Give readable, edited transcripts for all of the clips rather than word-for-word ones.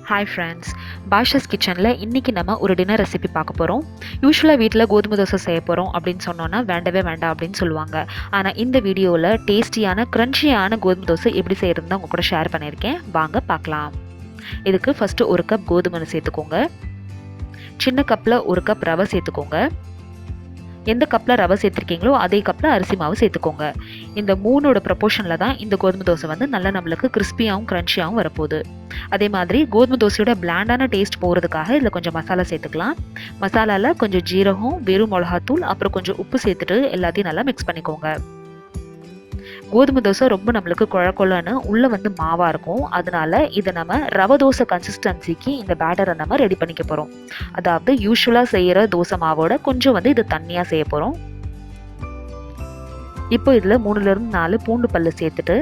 Hi friends, Basha's கிச்சனில் இன்றைக்கி நம்ம ஒரு டின்னர் ரெசிபி பார்க்க போகிறோம். யூஸ்வலாக வீட்டில் கோதுமை தோசை செய்ய போகிறோம் அப்படின்னு சொன்னோன்னா வேண்டவே வேண்டாம் அப்படின்னு சொல்லுவாங்க. ஆனால் இந்த வீடியோவில் டேஸ்டியான க்ரன்ச்சியான கோதுமை தோசை எப்படி செய்கிறதுன்னு உங்கள் கூட ஷேர் பண்ணியிருக்கேன். வாங்க பார்க்கலாம். இதுக்கு ஃபஸ்ட்டு 1 கப் கோதுமை சேர்த்துக்கோங்க. சின்ன கப்பில் 1 கப் ரவை சேர்த்துக்கோங்க. எந்த கப்பில் ரவை சேர்த்துருக்கீங்களோ அதே கப்பில் அரிசி மாவு சேர்த்துக்கோங்க. இந்த 3ஓட ப்ரொபோர்ஷனில் தான் இந்த கோதுமை தோசை வந்து நல்லா நம்மளுக்கு கிறிஸ்பியாகவும் க்ரன்ச்சியாகவும் வரப்போகுது. அதே மாதிரி கோதுமை தோசையோட பிளாண்டான டேஸ்ட் போகிறதுக்காக இதில் கொஞ்சம் மசாலா சேர்த்துக்கலாம். மசாலாவில் கொஞ்சம் ஜீரகம், வெறும் மிளகாத்தூள், அப்புறம் கொஞ்சம் உப்பு சேர்த்துட்டு எல்லாத்தையும் நல்லா மிக்ஸ் பண்ணிக்கோங்க. கோதுமை தோசை ரொம்ப நம்மளுக்கு குழன்னு உள்ளே வந்து மாவாக இருக்கும். அதனால இதை நம்ம ரவை தோசை கன்சிஸ்டன்சிக்கு இந்த பேட்டரை நம்ம ரெடி பண்ணிக்க போகிறோம். அதாவது யூஸ்வலாக செய்கிற தோசை மாவோட கொஞ்சம் வந்து இது தண்ணியாக செய்ய போகிறோம். இப்போ இதில் 3லேருந்து 4 பூண்டு பல்லு சேர்த்துட்டு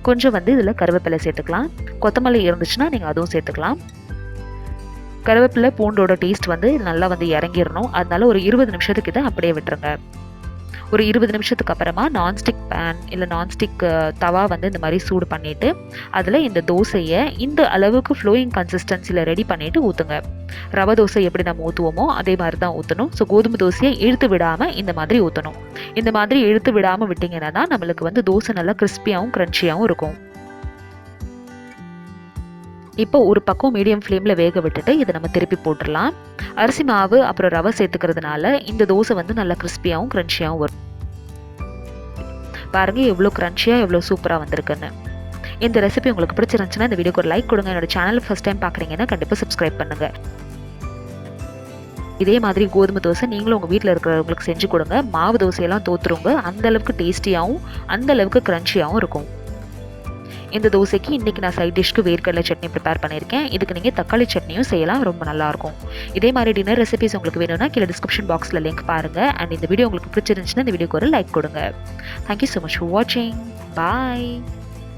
கொஞ்சம் வந்து இதில் கருவேப்பிலை சேர்த்துக்கலாம். கொத்தமல்லி இருந்துச்சுன்னா நீங்கள் அதுவும் சேர்த்துக்கலாம். கருவேப்பிலை பூண்டோட டேஸ்ட் வந்து நல்லா வந்து இறங்கிடணும். அதனால ஒரு 20 நிமிஷத்துக்கு இதை அப்படியே விட்டுருங்க. ஒரு 20 நிமிஷத்துக்கு அப்புறமா நான்ஸ்டிக் பேன் இல்லை நான்ஸ்டிக் தவா வந்து இந்த மாதிரி சூடு பண்ணிவிட்டு அதில் இந்த தோசையை இந்த அளவுக்கு ஃப்ளோயிங் கன்சிஸ்டன்சியில் ரெடி பண்ணிவிட்டு ஊற்றுங்க. ரவை தோசை எப்படி நம்ம ஊற்றுவோமோ அதே மாதிரி தான் ஊற்றணும். ஸோ கோதுமை தோசையை இழுத்து விடாமல் இந்த மாதிரி ஊற்றணும். இந்த மாதிரி இழுத்து விடாமல் விட்டிங்கன்னா தான் நம்மளுக்கு வந்து தோசை நல்லா கிறிஸ்பியாகவும் க்ரன்ச்சியாகவும் இருக்கும். இப்போ ஒரு பக்கம் மீடியம் ஃப்ளேமில் வேக விட்டுட்டு இதை நம்ம திருப்பி போட்டுடலாம். அரிசி மாவு அப்புறம் ரவை சேர்த்துக்கிறதுனால இந்த தோசை வந்து நல்லா கிறிஸ்பியாகவும் க்ரன்ச்சியாகவும் வரும். பாருங்கள் எவ்வளோ க்ரன்ச்சியாக எவ்வளோ சூப்பராக வந்திருக்குன்னு. இந்த ரெசிபி உங்களுக்கு பிடிச்சிருந்துச்சுன்னா இந்த வீடியோக்கு ஒரு லைக் கொடுங்க. என்னோட சேனல் ஃபஸ்ட் டைம் பார்க்குறீங்கன்னா கண்டிப்பாக சப்ஸ்கிரைப் பண்ணுங்கள். இதே மாதிரி கோதுமை தோசை நீங்களும் உங்கள் வீட்டில் இருக்கிறவங்களுக்கு செஞ்சு கொடுங்க. மாவு தோசையெல்லாம் தோற்றுருங்க. அந்தளவுக்கு டேஸ்டியாகவும் அந்தளவுக்கு க்ரன்ச்சியாகவும் இருக்கும். இந்த தோசைக்கு இன்றைக்கி நான் சைட் டிஷ்க்கு வேர்க்கடலை சட்னி ப்ரிப்பேர் பண்ணியிருக்கேன். இதுக்கு நீங்கள் தக்காளி சட்னியும் செய்யலாம், ரொம்ப நல்லாயிருக்கும். இதே மாதிரி டின்னர் ரெசிபிஸ் உங்களுக்கு வேணும்னா கீழே டிஸ்கிரிப்ஷன் பாக்ஸில் லிங்க் பாருங்கள். அண்ட் இந்த வீடியோ உங்களுக்கு பிடிச்சிருந்துச்சுன்னா இந்த வீடியோக்கு ஒரு லைக் கொடுங்க. தேங்க்யூ ஸோ மச் ஃபார் வாட்சிங். பாய்.